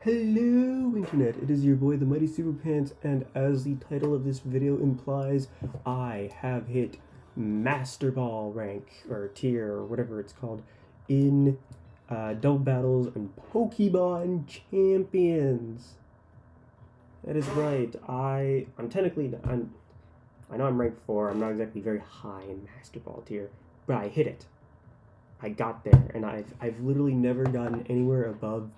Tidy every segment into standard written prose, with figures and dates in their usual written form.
Hello Internet, it is your boy the Mighty Super Pants, and as the title of this video implies, I have hit Master Ball rank, or tier, or whatever it's called, in Double Battles and Pokemon Champions. That is right, I'm technically, I know I'm ranked 4, I'm not exactly very high in Master Ball tier, but I hit it. I got there, and I've literally never gotten anywhere above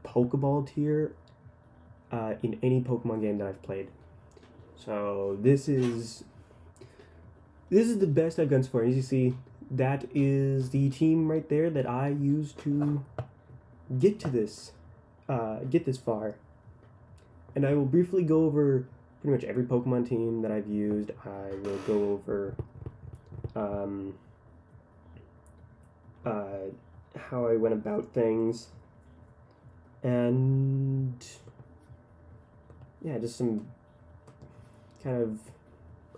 Pokeball tier in any Pokemon game that I've played. So this is the best I've gotten so far. As you see, that is the team right there that I used to get to this far. And I will briefly go over pretty much every Pokemon team that I've used. I will go over how I went about things, and yeah, just some kind of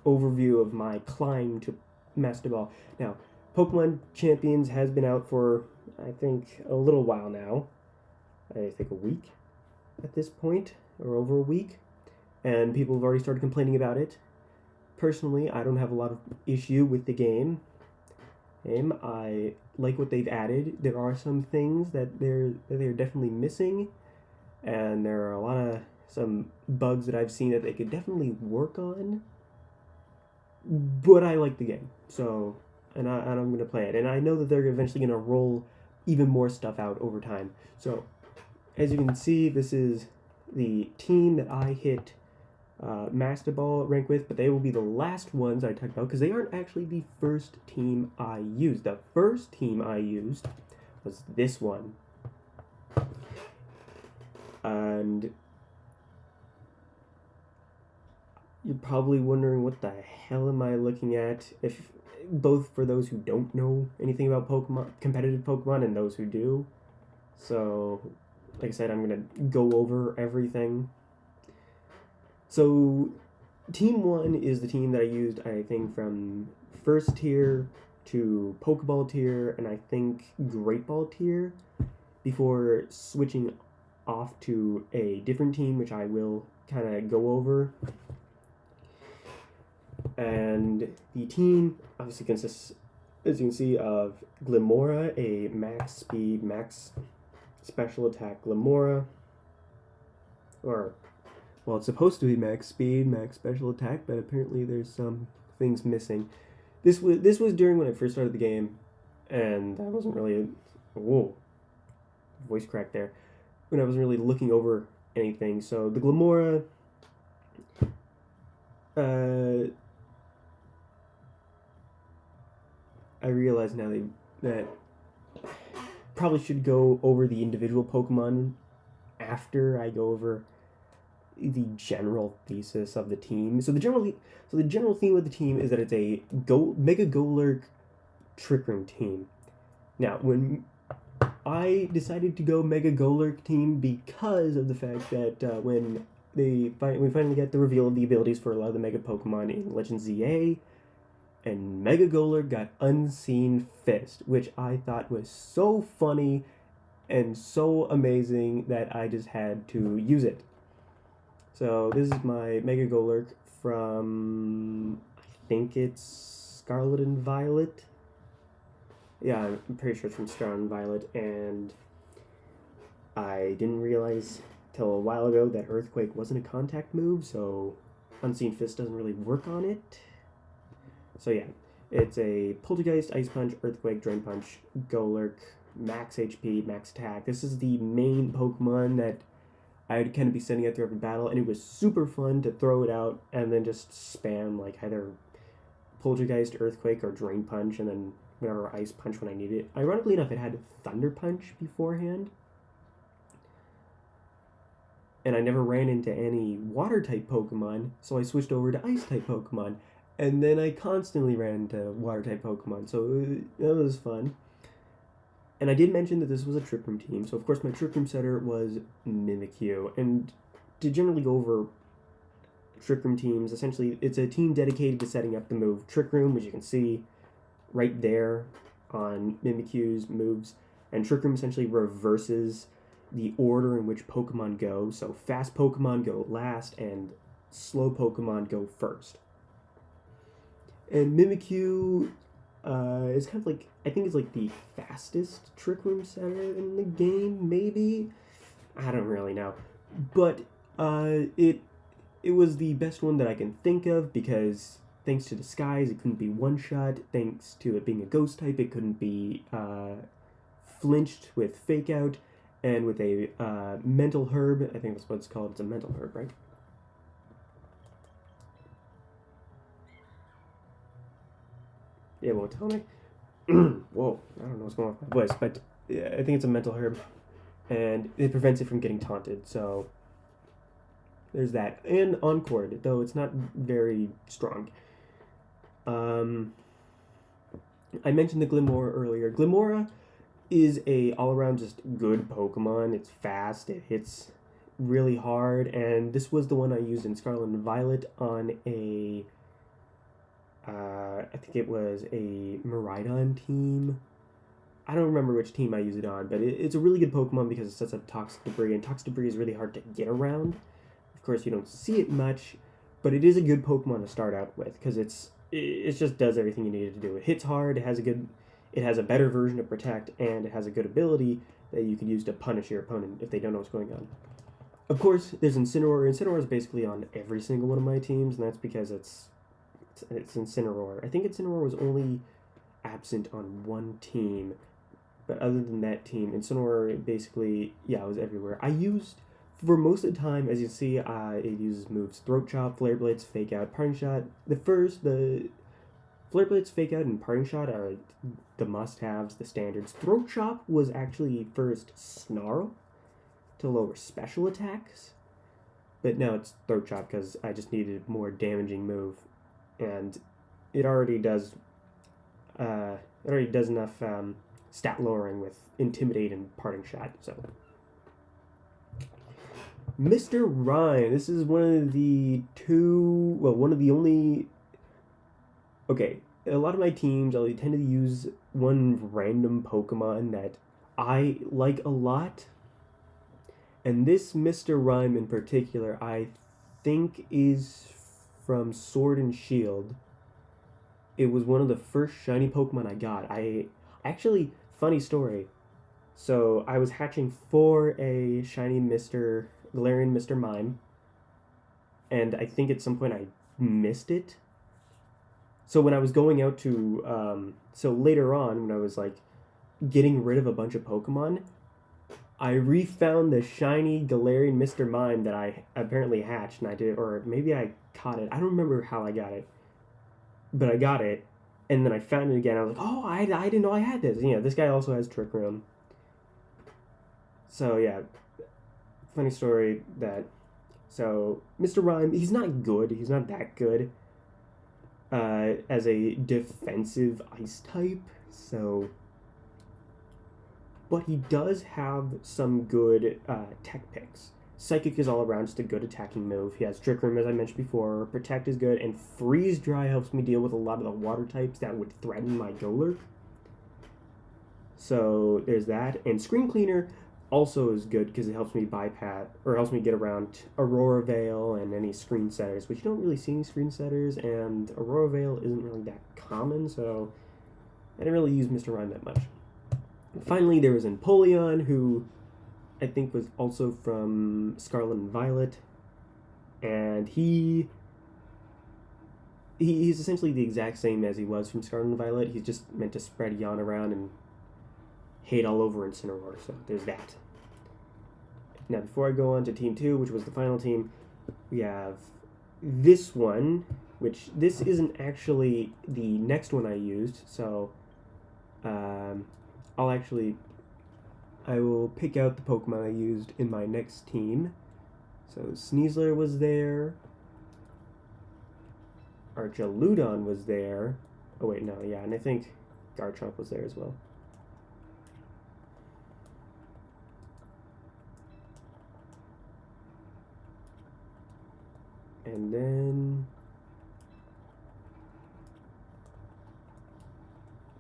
overview of my climb to Master Ball. Now, Pokemon Champions has been out for, I think, a little while now. I think a week at this point, or over a week, and people have already started complaining about it. Personally, I don't have a lot of issue with the game. I like what they've added. There are some things that they're definitely missing, and there are a lot of some bugs that I've seen that they could definitely work on. But I like the game, so and I'm gonna play it, and I know that they're eventually gonna roll even more stuff out over time. So as you can see, this is the team that I hit Master Ball rank with, but they will be the last ones I talk about because they aren't actually the first team I used. The first team I used was this one. And you're probably wondering, what the hell am I looking at? If both for those who don't know anything about Pokemon, competitive Pokemon, and those who do. So, like I said, I'm gonna go over everything. So, Team 1 is the team that I used, I think, from first tier to Pokeball tier, and I think Great Ball tier, before switching off to a different team, which I will kind of go over. And the team obviously consists, as you can see, of Glimmora, a max speed, max special attack Glimmora. Or, well, it's supposed to be max speed, max special attack, but apparently there's some things missing. This was during when I first started the game, and I wasn't really whoa, voice crack there. When I wasn't really looking over anything. So the Glimmora, I realize now that probably should go over the individual Pokemon after I go over the general thesis of the team. So the general theme of the team is that it's a Mega Golurk Trick Room team. Now, when I decided to go Mega Golurk team because of the fact that when we finally get the reveal of the abilities for a lot of the Mega Pokemon in Legend ZA, and Mega Golurk got Unseen Fist, which I thought was so funny and so amazing that I just had to use it. So this is my Mega Golurk from, I think it's Scarlet and Violet. Yeah, I'm pretty sure it's from Scarlet and Violet, and I didn't realize till a while ago that Earthquake wasn't a contact move, so Unseen Fist doesn't really work on it. So yeah, it's a Poltergeist, Ice Punch, Earthquake, Drain Punch, Golurk, max HP, max attack. This is the main Pokemon that I'd kind of be sending out through every battle, and it was super fun to throw it out and then just spam like either Poltergeist, Earthquake, or Drain Punch, and then whatever Ice Punch when I need it. Ironically enough, it had Thunder Punch beforehand, and I never ran into any Water-type Pokemon, so I switched over to Ice-type Pokemon. And then I constantly ran into Water-type Pokemon, so that was fun. And I did mention that this was a Trick Room team, so of course my Trick Room setter was Mimikyu. And to generally go over Trick Room teams, essentially it's a team dedicated to setting up the move Trick Room, which you can see right there on Mimikyu's moves. And Trick Room essentially reverses the order in which Pokemon go. So fast Pokemon go last, and slow Pokemon go first. And Mimikyu is kind of like, I think it's like the fastest Trick Room setter in the game, maybe? I don't really know. But it was the best one that I can think of because thanks to Disguise, it couldn't be one-shot. Thanks to it being a ghost type, it couldn't be flinched with Fake Out. And with a Mental Herb, I think that's what it's called. It's a Mental Herb, right? It won't tell me. Whoa, I don't know what's going on with my voice, but yeah, I think it's a Mental Herb. And it prevents it from getting taunted, so there's that. And Encore, though it's not very strong. I mentioned the Glimmora earlier. Glimmora is a all-around just good Pokemon. It's fast, it hits really hard, and this was the one I used in Scarlet and Violet on a I think it was a Miraidon team. I don't remember which team I used it on, but it's a really good Pokemon because it sets up Toxic Debris, and Toxic Debris is really hard to get around. Of course, you don't see it much, but it is a good Pokemon to start out with because it just does everything you need it to do. It hits hard, it has a better version of Protect, and it has a good ability that you can use to punish your opponent if they don't know what's going on. Of course, there's Incineroar. Incineroar is basically on every single one of my teams, and that's because it's Incineroar. I think Incineroar was only absent on one team, but other than that team, Incineroar basically, yeah, it was everywhere. I used, for most of the time, as you see, it uses moves Throat Chop, Flare Blitz, Fake Out, Parting Shot. The Flare Blitz, Fake Out, and Parting Shot are the must-haves, the standards. Throat Chop was actually first Snarl to lower special attacks, but now it's Throat Chop because I just needed a more damaging move, and it already does enough stat lowering with Intimidate and Parting Shot. So Mr. Rhyme, this is one of the only. Okay, a lot of my teams, I tend to use one random Pokemon that I like a lot. And this Mr. Rhyme in particular, I think is from Sword and Shield. It was one of the first shiny Pokemon I got. I actually, funny story. So I was hatching for a shiny Galarian Mr. Mime. And I think at some point I missed it. So when I was going out to, so later on, when I was like getting rid of a bunch of Pokemon, I refound the shiny Galarian Mr. Mime that I apparently hatched, and I did, or maybe I caught it. I don't remember how I got it, but I got it, and then I found it again. I was like, oh, I didn't know I had this. You know, this guy also has Trick Room. So yeah, funny story that. So Mr. Rhyme, he's not good. He's not that good. As a defensive ice type, so. But he does have some good tech picks. Psychic is all around just a good attacking move. He has Trick Room, as I mentioned before. Protect is good, and Freeze Dry helps me deal with a lot of the water types that would threaten my Golurk. So there's that. And Screen Cleaner also is good because it helps me bypass, or helps me get around Aurora Veil and any screen setters, which you don't really see any screen setters, and Aurora Veil isn't really that common, so I didn't really use Mr. Rhyme that much. Finally, there was Empoleon, who I think was also from Scarlet and Violet, and he's essentially the exact same as he was from Scarlet and Violet. He's just meant to spread yawn around and hate all over Incineroar, so there's that. Now, before I go on to Team 2, which was the final team, we have this one, which this isn't actually the next one I used, so I will pick out the Pokemon I used in my next team. So Sneasler was there. Archaludon was there. Oh wait, no, yeah, and I think Garchomp was there as well. And then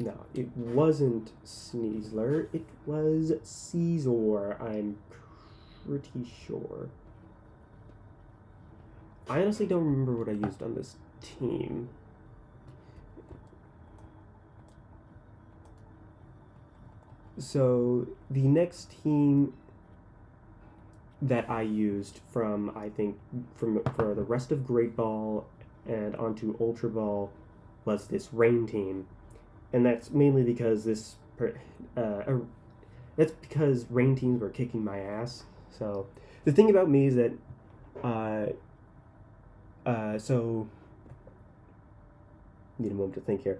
No, it wasn't Sneasler. It was Caesar. I'm pretty sure. I honestly don't remember what I used on this team. So the next team that I used from, I think, for the rest of Great Ball and onto Ultra Ball was this Rain team, and that's mainly because that's because Rain teams were kicking my ass. So the thing about me is that, so need a moment to think here.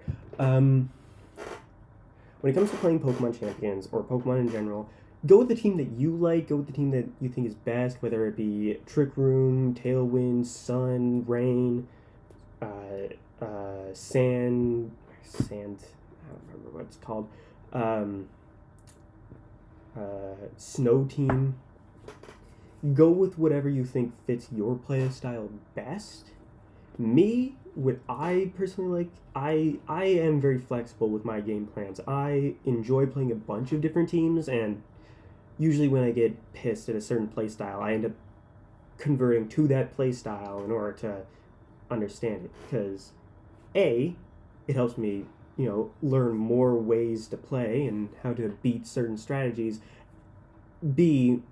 When it comes to playing Pokemon Champions or Pokemon in general, go with the team that you like. Go with the team that you think is best, whether it be Trick Room, Tailwind, Sun, Rain, Sand. I don't remember what it's called. Snow team. Go with whatever you think fits your play style best. Me, what I personally like, I am very flexible with my game plans. I enjoy playing a bunch of different teams, and usually when I get pissed at a certain play style, I end up converting to that play style in order to understand it. Because A, it helps me, learn more ways to play and how to beat certain strategies. B,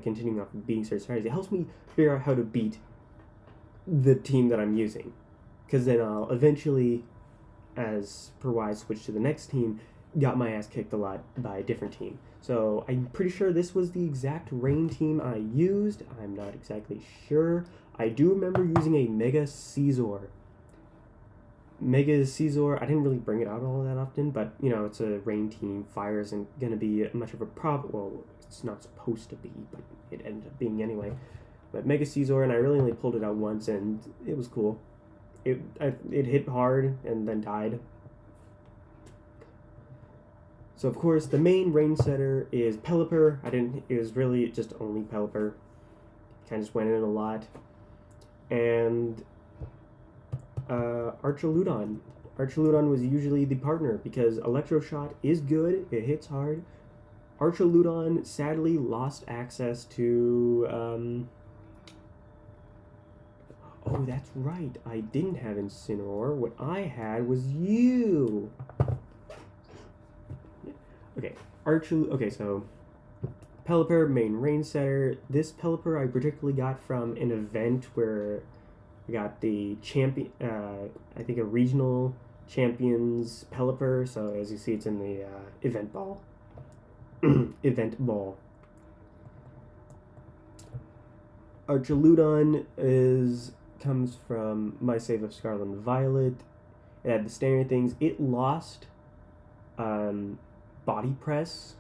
continuing off of beating certain strategies, it helps me figure out how to beat the team that I'm using. Because then I'll eventually, as per why I switched to the next team, got my ass kicked a lot by a different team. So I'm pretty sure this was the exact Rain team I used. I'm not exactly sure. I do remember using a Mega Caesar. Mega Caesar, I didn't really bring it out all that often, but, it's a Rain team. Fire isn't going to be much of a problem. Well, it's not supposed to be, but it ended up being anyway. But Mega Caesar, and I really only pulled it out once, and it was cool. It hit hard and then died. So of course the main Rain setter is Pelipper. It was really just only Pelipper. Kind of just went in a lot. And Archaludon. Archaludon was usually the partner because Electroshot is good, it hits hard. Archaludon sadly lost access to oh, that's right. I didn't have Incineroar. What I had was you. Okay, Okay, so Pelipper, main Rain setter. This Pelipper I particularly got from an event where we got the champion. I think a regional champions Pelipper. So as you see, it's in the event ball. Event ball. Archaludon comes from my save of Scarlet and Violet. It had the standard things. It lost Body Press,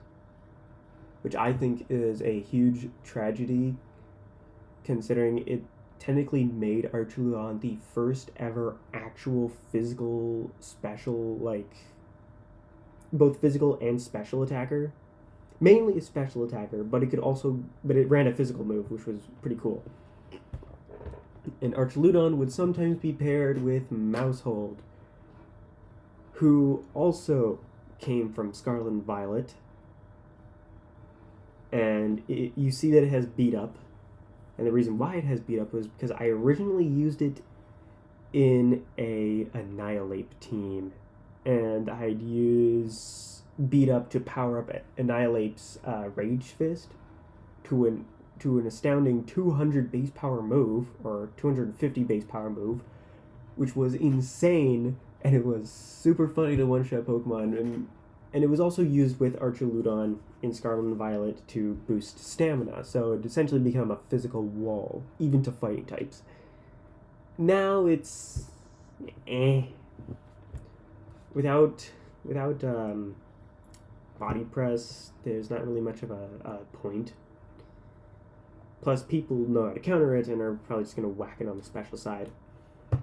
which I think is a huge tragedy, considering it technically made Archaludon the first ever actual physical special, both physical and special attacker. Mainly a special attacker, but it ran a physical move, which was pretty cool. And Archaludon would sometimes be paired with Maushold, who also came from Scarlet and Violet. And you see that it has beat up. And the reason why it has beat up was because I originally used it in a Annihilate team. And I'd use beat up to power up Annihilate's Rage Fist to an astounding 200 base power move, or 250 base power move, which was insane, and it was super funny to one-shot Pokemon, and it was also used with Archaludon in Scarlet and Violet to boost stamina, so it essentially became a physical wall, even to fighting types. Now it's Without Body Press, there's not really much of a point. Plus, people know how to counter it and are probably just going to whack it on the special side. I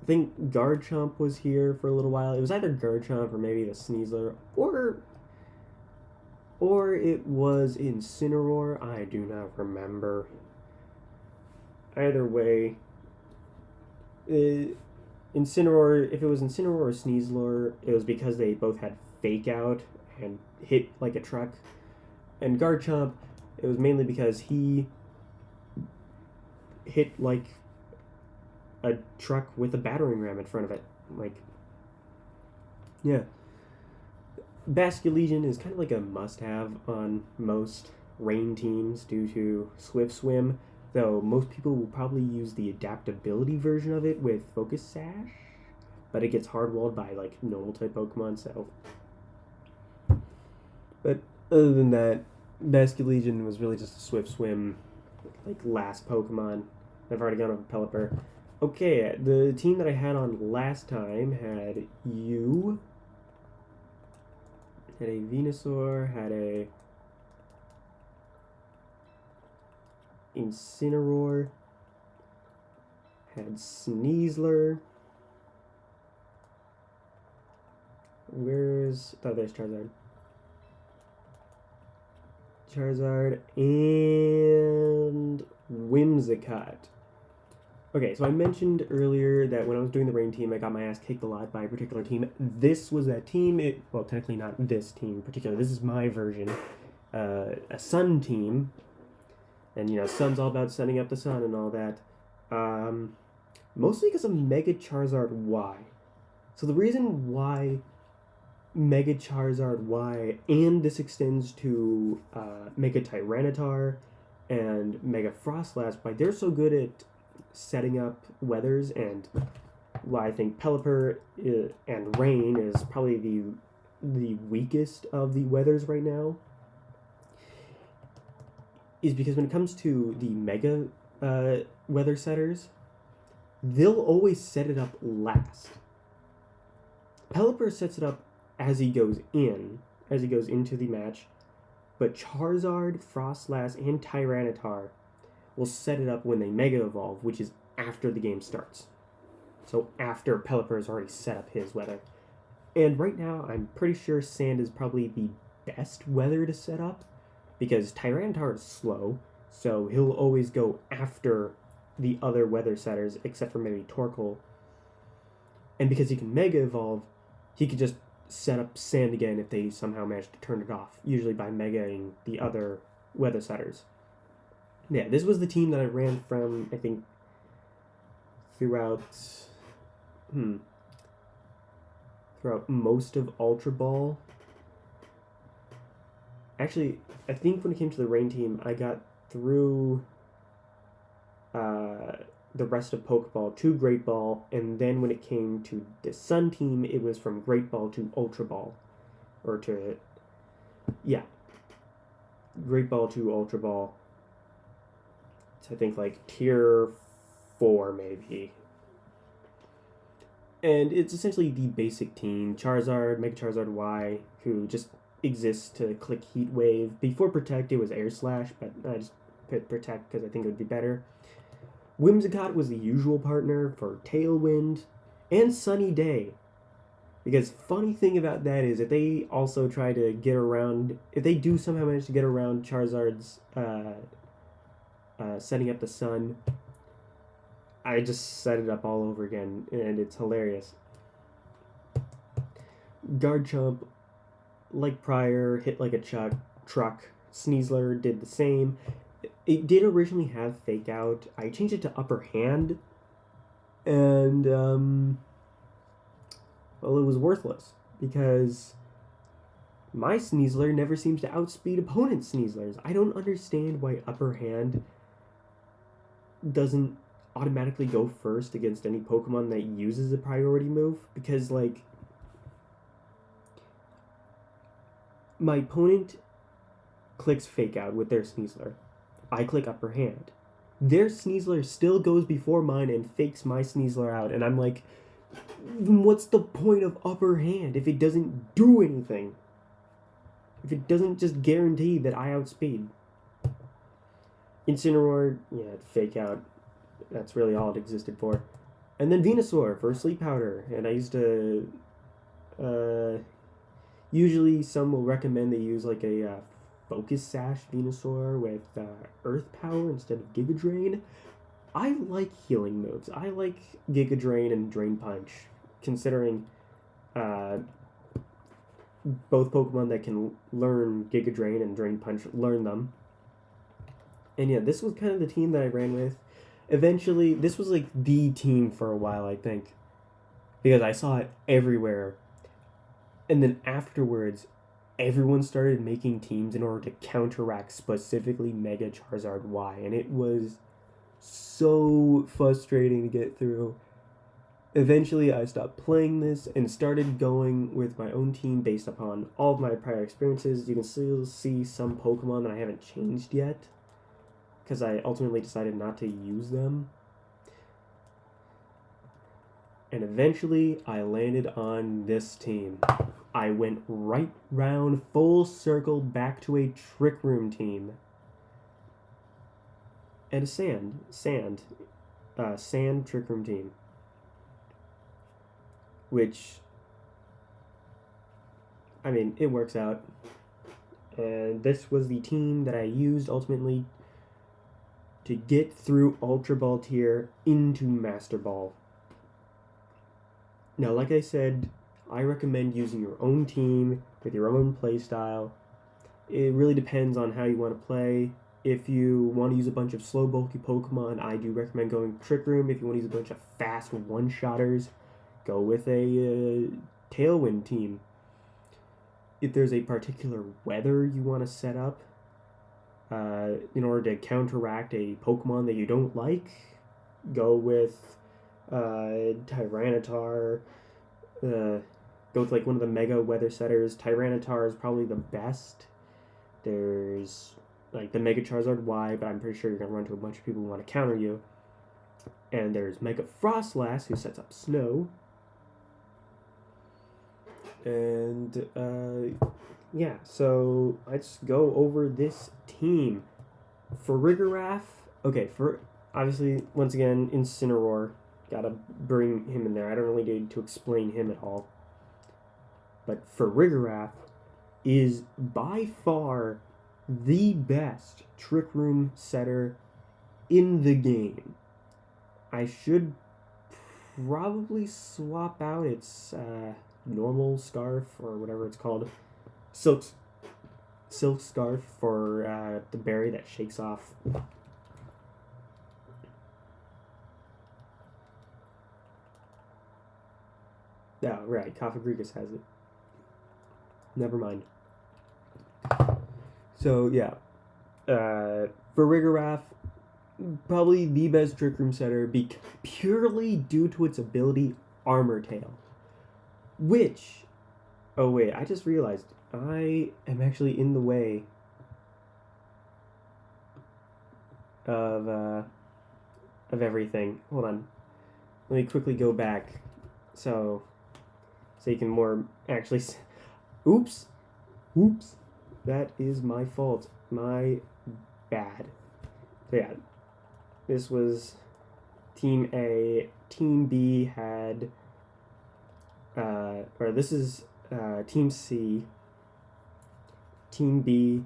think Garchomp was here for a little while. It was either Garchomp or maybe the Sneasler, or it was Incineroar. I do not remember. Either way, Incineroar, if it was Incineroar or Sneasler, it was because they both had Fake Out and hit like a truck. And Garchomp, it was mainly because he hit like a truck with a battering ram in front of it. Like, yeah. Basculegion is kind of like a must-have on most rain teams due to Swift Swim, though most people will probably use the adaptability version of it with Focus Sash, but it gets hard-walled by like normal type Pokemon, so. But other than that, Basculegion was really just a Swift Swim, like last Pokemon. I've already gone over Pelipper. Okay, the team that I had on last time had you. Had a Venusaur, had a Incineroar, had Sneasler. Where's... Oh, there's Charizard. Charizard and Whimsicott. Okay, so I mentioned earlier that when I was doing the rain team, I got my ass kicked a lot by a particular team. This was that team. Well, technically not this team in particular. This is my version. A sun team. And, you know, sun's all about setting up the sun and all that. Mostly because of Mega Charizard Y. So the reason why Mega Charizard Y, and this extends to Mega Tyranitar and Mega Frostlass, why they're so good at setting up weathers, and why I think Pelipper and Rain is probably the weakest of the weathers right now, is because when it comes to the Mega weather setters, they'll always set it up last. Pelipper sets it up as he goes into the match, but Charizard, Frostlass, and Tyranitar will set it up when they Mega Evolve, which is after the game starts. So after Pelipper has already set up his weather. And right now, I'm pretty sure Sand is probably the best weather to set up, because Tyranitar is slow, so he'll always go after the other weather setters, except for maybe Torkoal. And because he can Mega Evolve, he could just set up Sand again if they somehow manage to turn it off, usually by Megaing the other weather setters. Yeah, this was the team that I ran from, I think, throughout most of Ultra Ball. Actually, I think when it came to the rain team, I got through the rest of Pokeball to Great Ball, and then when it came to the Sun team, it was from Great Ball to Ultra Ball. Great Ball to Ultra Ball. I think like tier 4 maybe. And it's essentially the basic team. Charizard, Mega Charizard Y, who just exists to click Heat Wave. Before Protect, it was Air Slash, but I just put Protect because I think it would be better. Whimsicott was the usual partner for Tailwind and Sunny Day. Because funny thing about that is if they also try to get around, if they do somehow manage to get around Charizard's setting up the sun, I just set it up all over again, and it's hilarious. Garchomp, like prior, hit like a truck. Sneasler did the same. It did originally have Fake Out. I changed it to Upper Hand, and well, it was worthless because my Sneasler never seems to outspeed opponent Sneaslers. I don't understand why Upper Hand doesn't automatically go first against any Pokemon that uses a priority move, because like my opponent clicks Fake Out with their Sneasler. I click Upper Hand. Their Sneasler still goes before mine and fakes my Sneasler out, and I'm like, what's the point of Upper Hand if it doesn't do anything? If it doesn't just guarantee that I outspeed? Incineroar, yeah, Fake Out. That's really all it existed for. And then Venusaur for Sleep Powder. And I used to... usually some will recommend they use like a Focus Sash Venusaur with Earth Power instead of Giga Drain. I like healing moves. I like Giga Drain and Drain Punch, considering both Pokemon that can learn Giga Drain and Drain Punch learn them. And yeah, this was kind of the team that I ran with. Eventually, this was like the team for a while, I think, because I saw it everywhere. And then afterwards, everyone started making teams in order to counteract specifically Mega Charizard Y, and it was so frustrating to get through. Eventually, I stopped playing this and started going with my own team based upon all of my prior experiences. You can still see some Pokemon that I haven't changed yet, because I ultimately decided not to use them. And eventually, I landed on this team. I went right round, full circle, back to a Trick Room team. And a Sand Trick Room team. Which, I mean, it works out. And this was the team that I used ultimately to get through Ultra Ball tier into Master Ball. Now, like I said, I recommend using your own team with your own playstyle. It really depends on how you want to play. If you want to use a bunch of slow, bulky Pokemon, I do recommend going Trick Room. If you want to use a bunch of fast one-shotters, go with a Tailwind team. If there's a particular weather you want to set up in order to counteract a Pokemon that you don't like, go with Tyranitar. Go with like one of the Mega Weather Setters. Tyranitar is probably the best. There's like the Mega Charizard Y, but I'm pretty sure you're going to run into a bunch of people who want to counter you. And there's Mega Frostlass, who sets up snow. And, yeah, so let's go over this team. For Farigiraf, okay, obviously, once again, Incineroar, gotta bring him in there. I don't really need to explain him at all. But Farigiraf is by far the best Trick Room setter in the game. I should probably swap out its normal scarf or whatever it's called, silk scarf, for the berry that shakes off. Oh, right, Cofagrigus has it. Never mind. So, yeah. Farigiraf, probably the best Trick Room setter purely due to its ability Armor Tail. Which, oh wait, I just realized I am actually in the way of everything. Hold on. Let me quickly go back so you can more actually... Oops. That is my fault. My bad. So yeah, this was Team A. Team B had... or this is Team C. Team B,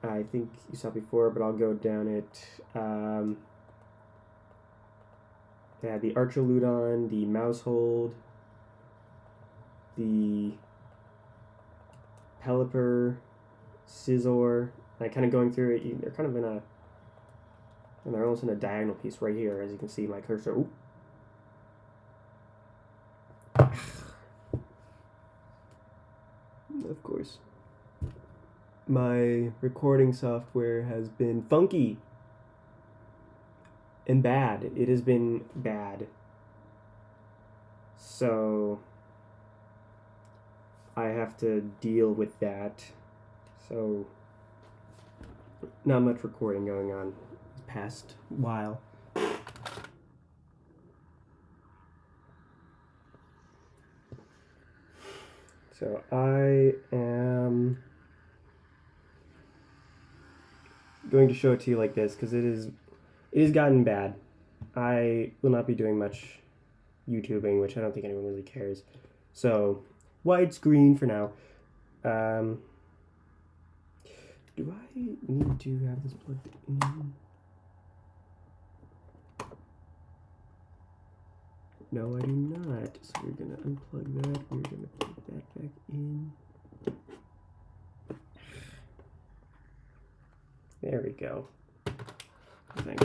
I think you saw before, but I'll go down it. They had the Archaludon, the Maushold, the Pelipper, Scizor. Like, kind of going through it, they're kind of and they're almost in a diagonal piece right here, as you can see my cursor. Ooh. Of course. My recording software has been funky and bad. It has been bad. So I have to deal with that. So not much recording going on this past while. So I am going to show it to you like this because it has gotten bad. I will not be doing much YouTubing, which I don't think anyone really cares. So widescreen for now. Do I need to have this plugged in? No, I do not. So we're going to unplug that. We're going to put that back in. There we go. I think.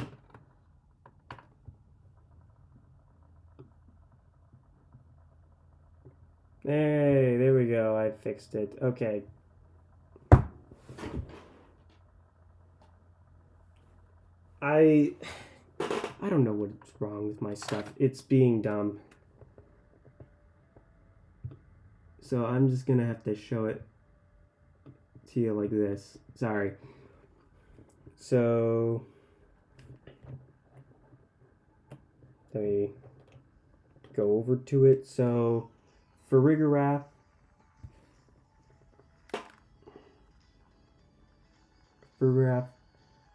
Hey, there we go. I fixed it. Okay. I don't know what's wrong with my stuff. It's being dumb. So I'm just gonna have to show it to you like this. Sorry. So let me go over to it. So for Farigiraf,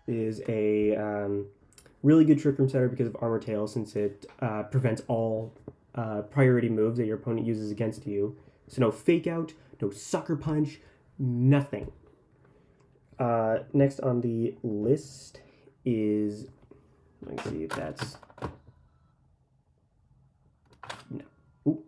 is a really good Trick Room setter because of Armor Tail, since it prevents all priority moves that your opponent uses against you. So no Fake Out, no Sucker Punch, nothing. Next on the list is, let me see if that's, no. Ooh.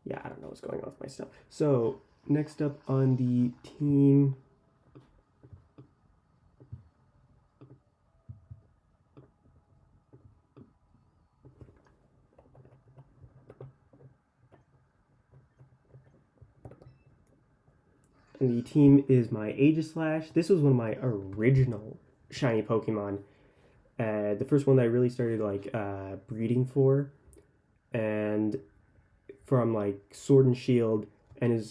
Yeah, I don't know what's going on with my stuff. So next up on the team, is my Aegislash. This was one of my original shiny Pokemon. The first one that I really started like breeding for, and from like Sword and Shield, and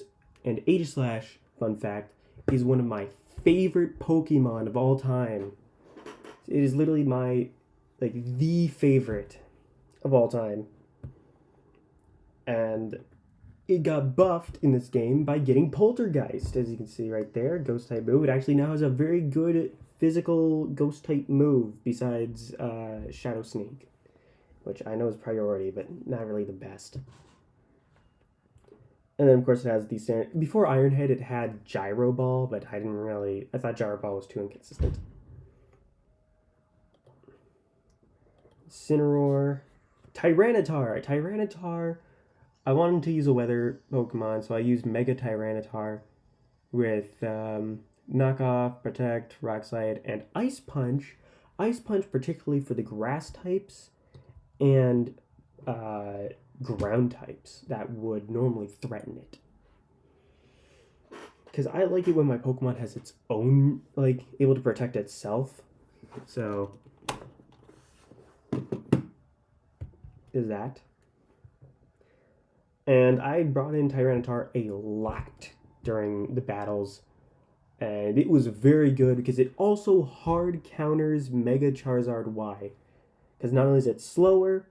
Aegislash, fun fact, is one of my favorite Pokemon of all time. It is literally my the favorite of all time. And it got buffed in this game by getting Poltergeist, as you can see right there, ghost type move. It actually now has a very good physical ghost type move besides Shadow Sneak, which I know is priority, but not really the best. And then of course it has the standard. Before Ironhead, it had Gyro Ball, but I thought Gyro Ball was too inconsistent. Incineroar, Tyranitar. I wanted to use a weather Pokemon, so I used Mega Tyranitar with Knockoff, Protect, Rock Slide, and Ice Punch. Ice Punch particularly for the grass types and ground types that would normally threaten it. Because I like it when my Pokemon has its own, able to protect itself. So, is that. And I brought in Tyranitar a lot during the battles, and it was very good because it also hard counters Mega Charizard Y. Because not only is it slower,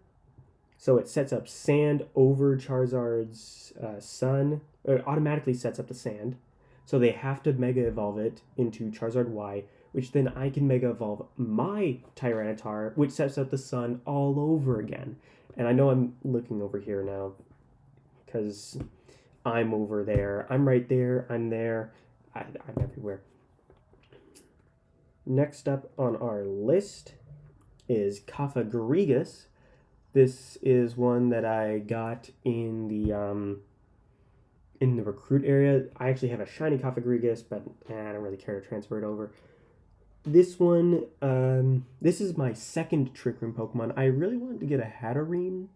so it sets up sand over Charizard's sun, or it automatically sets up the sand. So they have to Mega Evolve it into Charizard Y, which then I can Mega Evolve my Tyranitar, which sets up the sun all over again. And I know I'm looking over here now, because I'm over there. I'm right there. I'm there. I'm everywhere. Next up on our list is Cofagrigus. This is one that I got in the recruit area. I actually have a shiny Cofagrigus, but I don't really care to transfer it over. This one, this is my second Trick Room Pokemon. I really wanted to get a Hatterene,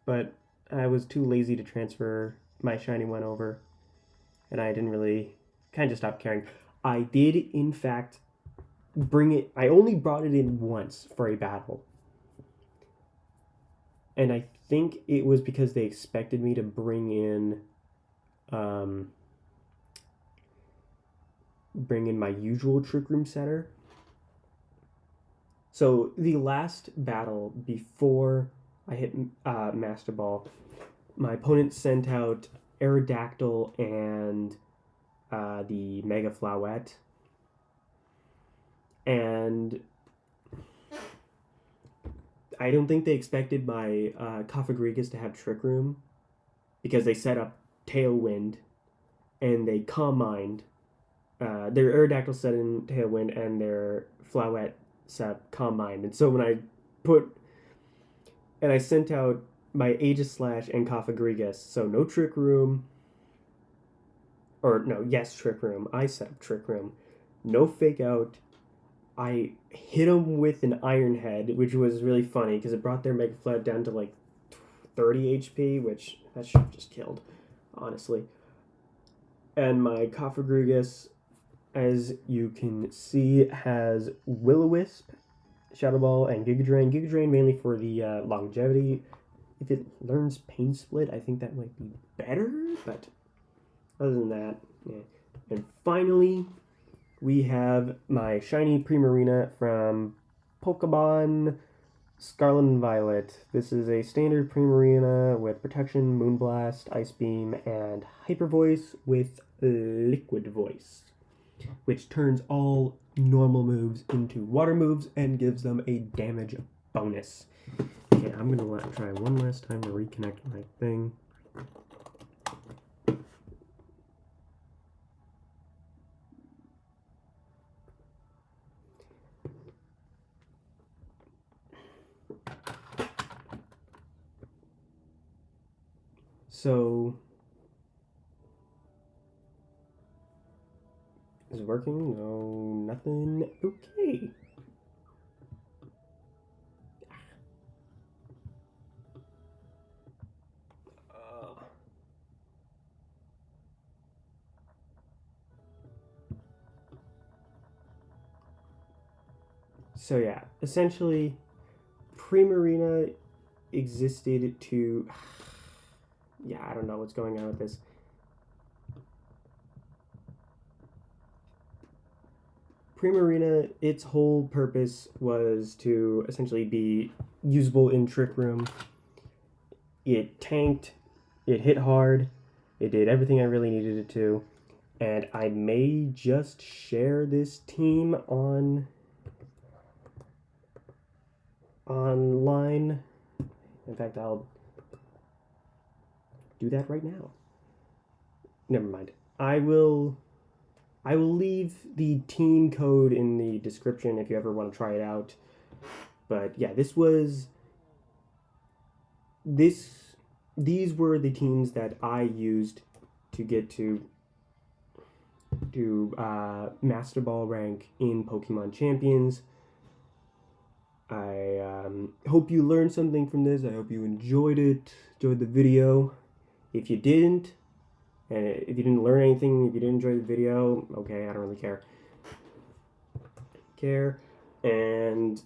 but I was too lazy to transfer my shiny one over, and I didn't really, kind of just stopped caring. I did, in fact, bring it. I only brought it in once for a battle, and I think it was because they expected me to bring in my usual Trick Room setter. So the last battle before I hit Master Ball, my opponent sent out Aerodactyl and the Mega Floette. And I don't think they expected my Cofagrigus to have Trick Room because they set up Tailwind and they Calm Mind. Their Aerodactyl set in Tailwind and their Floette set Calm Mind. And so when I sent out my Aegislash and Cofagrigus, so no Trick Room. Or no, yes, Trick Room. I set up Trick Room. No Fake Out. I hit him with an Iron Head, which was really funny because it brought their Mega Flood down to like 30 HP, which that should have just killed, honestly. And my Cofagrigus, as you can see, has Will-O-Wisp, Shadow Ball, and Giga Drain. Giga Drain mainly for the longevity. If it learns Pain Split, I think that might be better, but other than that, yeah. And finally, we have my shiny Primarina from Pokemon Scarlet and Violet. This is a standard Primarina with Protection, Moonblast, Ice Beam, and Hyper Voice with Liquid Voice, which turns all normal moves into water moves and gives them a damage bonus. Okay, I'm gonna try one last time to reconnect my thing. So, is it working? No, nothing. Okay. So yeah, essentially, Primarina existed to... Yeah, I don't know what's going on with this. Primarina, its whole purpose was to essentially be usable in Trick Room. It tanked, it hit hard, it did everything I really needed it to, and I may just share this team online. In fact, I'll do that right now. Never mind. I will leave the team code in the description if you ever want to try it out. But yeah, these were the teams that I used to get to Master Ball rank in Pokemon Champions. I hope you learned something from this. I hope you enjoyed the video. If you didn't, and if you didn't learn anything, if you didn't enjoy the video, okay, I don't really care. And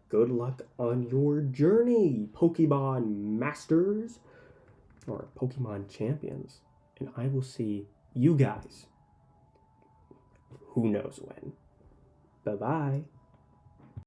good luck on your journey, Pokemon Masters or Pokemon Champions. And I will see you guys who knows when. Bye-bye.